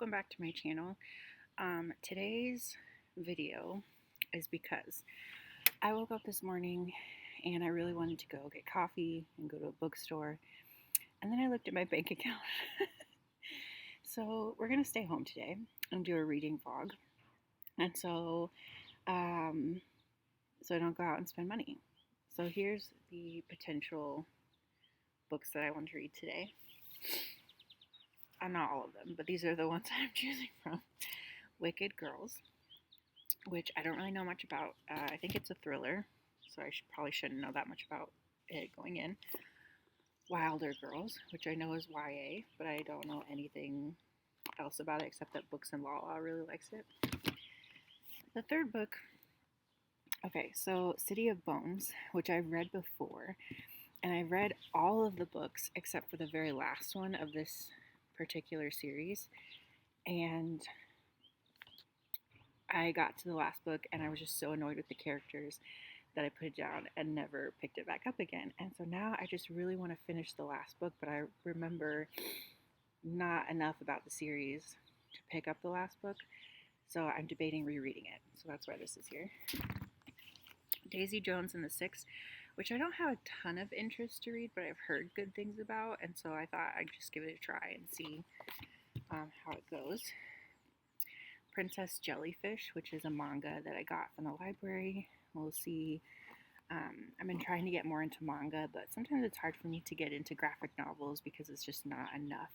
welcome back to my channel. Today's video is because I woke up this morning and I really wanted to go get coffee and go to a bookstore, and then I looked at my bank account. So we're gonna stay home today and do a reading vlog, and so I don't go out and spend money. So here's the potential books that I want to read today. Not all of them, but these are the ones I'm choosing from. Wicked Girls, which I don't really know much about. I think it's a thriller, so I probably shouldn't know that much about it going in. Wilder Girls, which I know is YA, but I don't know anything else about it except that Books and Lala really likes it. The third book, okay, so City of Bones, which I've read before, and I've read all of the books except for the very last one of this particular series, and I got to the last book and I was just so annoyed with the characters that I put it down and never picked it back up again. And so now I just really want to finish the last book, but I remember not enough about the series to pick up the last book, so I'm debating rereading it. So that's why this is here. Daisy Jones and the Six, which I don't have a ton of interest to read, but I've heard good things about, and so I thought I'd just give it a try and see how it goes. Princess Jellyfish, which is a manga that I got from the library. We'll see. I've been trying to get more into manga, but sometimes it's hard for me to get into graphic novels because it's just not enough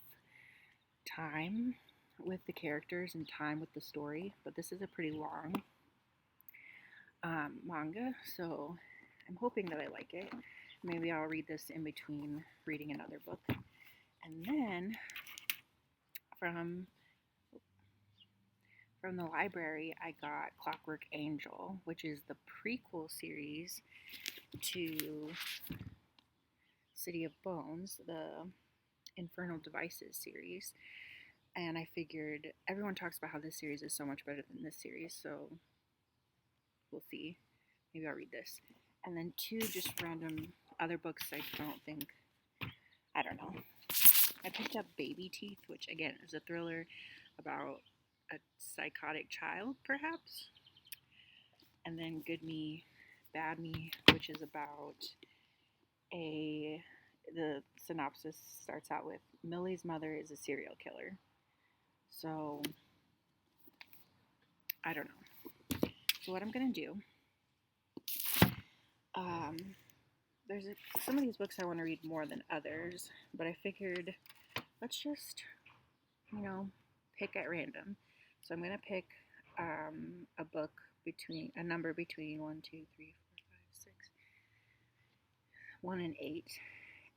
time with the characters and time with the story. But this is a pretty long manga, so I'm hoping that I like it. Maybe I'll read this in between reading another book. And then from the library, I got Clockwork Angel, which is the prequel series to City of Bones, the Infernal Devices series. And I figured everyone talks about how this series is so much better than this series, so we'll see. Maybe I'll read this. And then two just random other books I don't know. I picked up Baby Teeth, which again is a thriller about a psychotic child, perhaps. And then Good Me, Bad Me, which is about the synopsis starts out with Millie's mother is a serial killer. So, I don't know. So what I'm going to do, there's some of these books I want to read more than others, but I figured let's just, pick at random. So I'm going to pick a number between 1, 2, 3, 4, 5, 6, 1 and 8,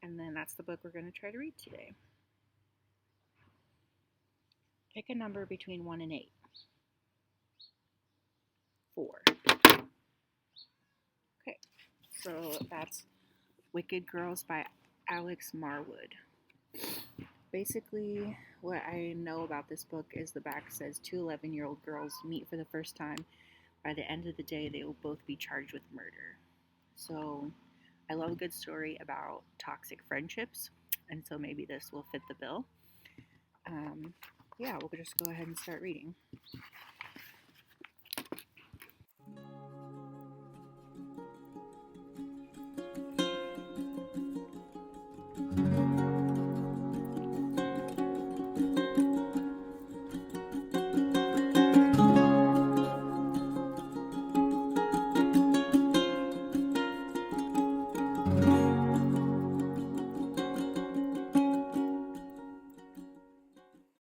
and then that's the book we're going to try to read today. Pick a number between 1 and 8. 4. Okay, so that's Wicked Girls by Alex Marwood. Basically, what I know about this book is the back says 2 11-year-old girls meet for the first time. By the end of the day, they will both be charged with murder. So, I love a good story about toxic friendships, and so maybe this will fit the bill. We'll just go ahead and start reading.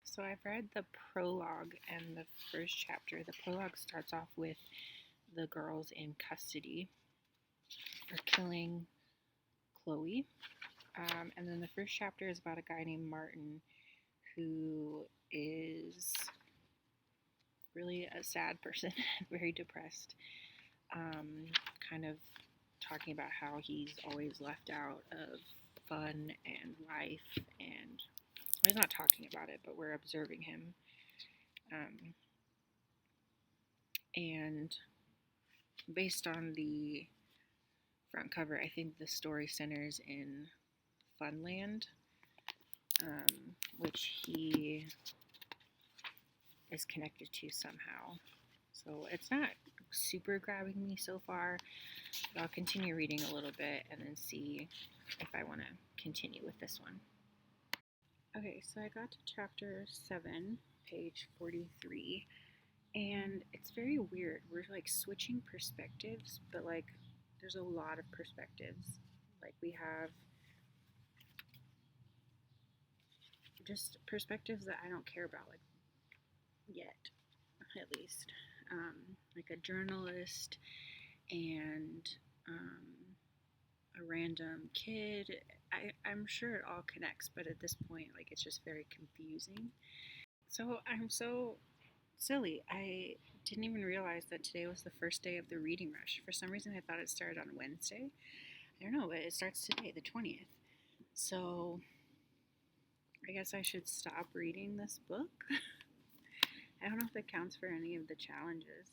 So I've read the prologue and the first chapter. The prologue starts off with the girls in custody for killing Chloe. And then the first chapter is about a guy named Martin who is really a sad person, very depressed, kind of talking about how he's always left out of fun and life, and he's not talking about it, but we're observing him. And based on the front cover, I think the story centers in Funland, which he is connected to somehow. So it's not super grabbing me so far, but I'll continue reading a little bit and then see if I want to continue with this one. Okay, so I got to chapter 7, page 43, and it's very weird. We're like switching perspectives, but like there's a lot of perspectives. Like we have just perspectives that I don't care about, like yet, at least. Like a journalist and a random kid. I'm sure it all connects, but at this point, like it's just very confusing. So I'm so silly. I didn't even realize that today was the first day of the reading rush. For some reason, I thought it started on Wednesday. I don't know, but it starts today, the 20th. So I guess I should stop reading this book. I don't know if it counts for any of the challenges.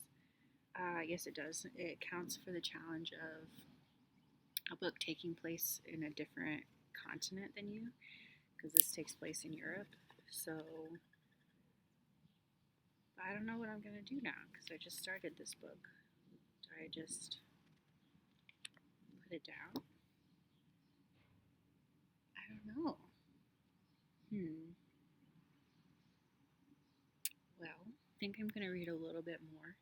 Yes, it does. It counts for the challenge of a book taking place in a different continent than you, because this takes place in Europe. So I don't know what I'm going to do now, because I just started this book. Do I just put it down? I don't know. Well, I think I'm going to read a little bit more.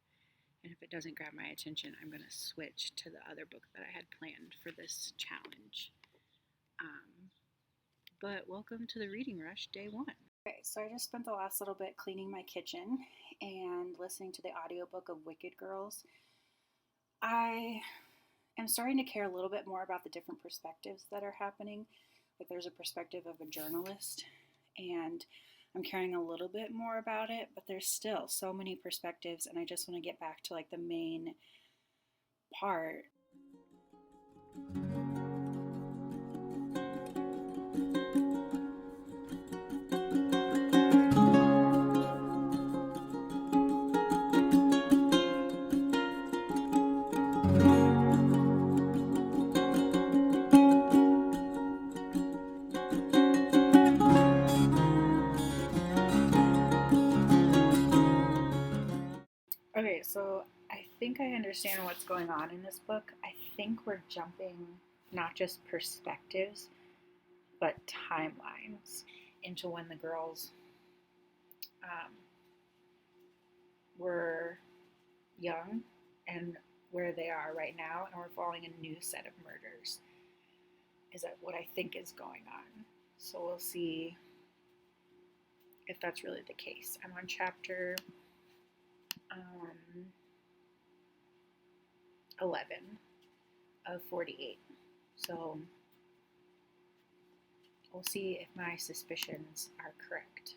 And if it doesn't grab my attention, I'm going to switch to the other book that I had planned for this challenge. But welcome to the Reading Rush, day 1. Okay, so I just spent the last little bit cleaning my kitchen and listening to the audiobook of Wicked Girls. I am starting to care a little bit more about the different perspectives that are happening. Like there's a perspective of a journalist, and I'm caring a little bit more about it, but there's still so many perspectives, and I just want to get back to like the main part. Okay, so I think I understand what's going on in this book. I think we're jumping not just perspectives, but timelines into when the girls were young and where they are right now, and we're following a new set of murders. Is that what I think is going on? So we'll see if that's really the case. I'm on chapter 11 of 48. So we'll see if my suspicions are correct.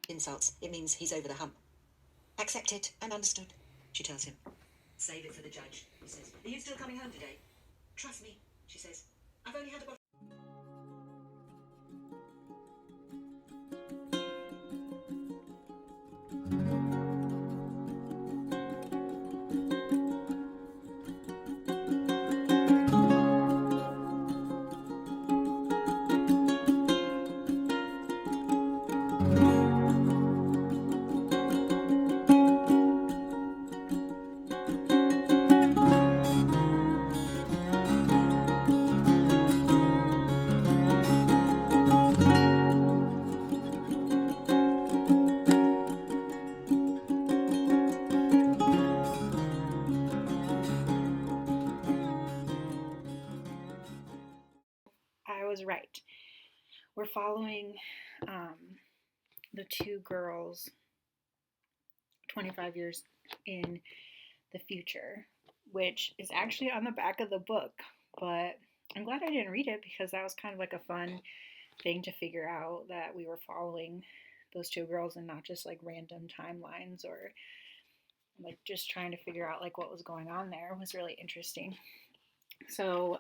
Insults. It means he's over the hump. Accept it and understood, she tells him. Save it for the judge, he says. Are you still coming home today? Trust me, she says. I've only had a bottle. I was right. We're following the two girls 25 years in the future, which is actually on the back of the book, but I'm glad I didn't read it because that was kind of like a fun thing to figure out, that we were following those two girls and not just like random timelines, or like just trying to figure out like what was going on there. It was really interesting. So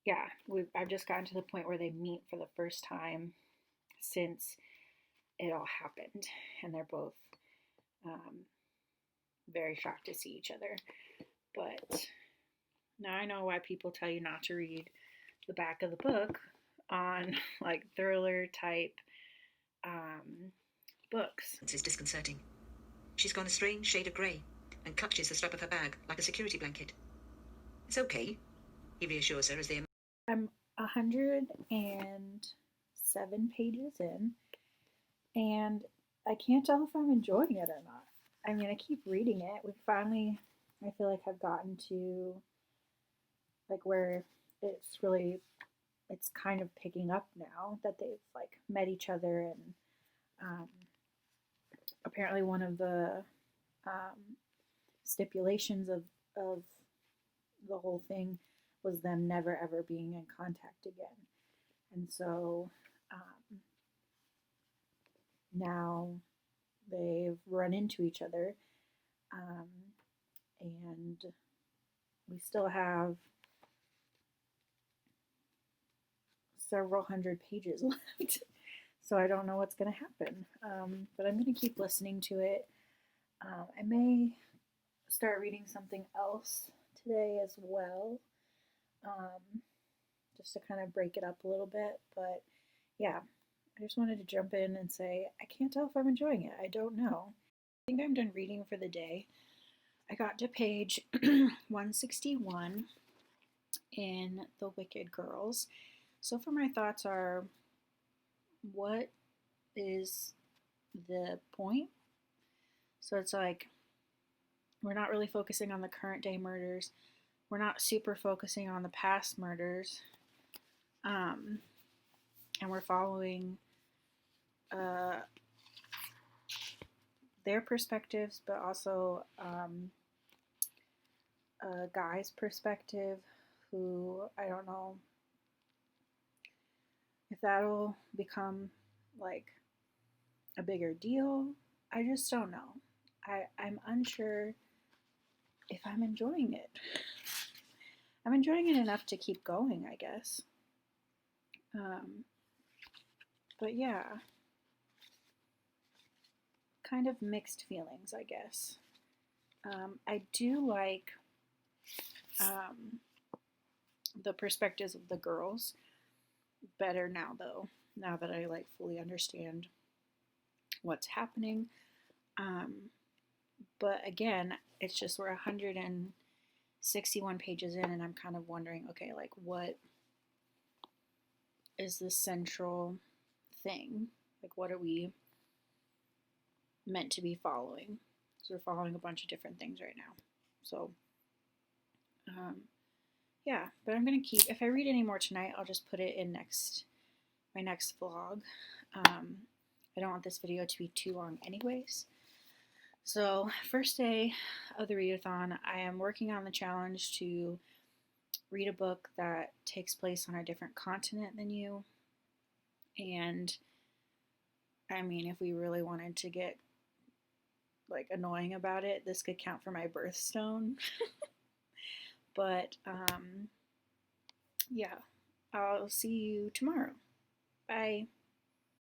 yeah, I've just gotten to the point where they meet for the first time since it all happened, and they're both very shocked to see each other. But now I know why people tell you not to read the back of the book on like thriller type books. This is disconcerting. She's gone a strange shade of grey and clutches the strap of her bag like a security blanket. It's okay, he reassures her as they... I'm 107 pages in, and I can't tell if I'm enjoying it or not. I mean, I keep reading it. We finally, I feel like, have gotten to like where it's kind of picking up now that they've like met each other, and um, apparently one of the stipulations of the whole thing was them never ever being in contact again. And so now they've run into each other, um, and we still have several hundred pages left. So I don't know what's going to happen, but I'm going to keep listening to it. I may start reading something else today as well, just to kind of break it up a little bit. But yeah, I just wanted to jump in and say I can't tell if I'm enjoying it. I don't know. I think I'm done reading for the day. I got to page 161 in The Wicked Girls. So far, my thoughts are, what is the point? So it's like, we're not really focusing on the current day murders. We're not super focusing on the past murders. And we're following their perspectives, but also a guy's perspective, who I don't know if that'll become like a bigger deal. I just don't know. I'm unsure if I'm enjoying it. I'm enjoying it enough to keep going, I guess. But yeah, kind of mixed feelings, I guess. I do like the perspectives of the girls better now, though, now that I like fully understand what's happening. But again, it's just we're 161 pages in, and I'm kind of wondering, okay, like what is the central thing? Like, what are we meant to be following? So we're following a bunch of different things right now. So yeah, but I'm gonna keep, if I read any more tonight, I'll just put it in my next vlog. I don't want this video to be too long anyways. So first day of the readathon, I am working on the challenge to read a book that takes place on a different continent than you. And I mean, if we really wanted to get like annoying about it, this could count for my birthstone. But yeah, I'll see you tomorrow. Bye.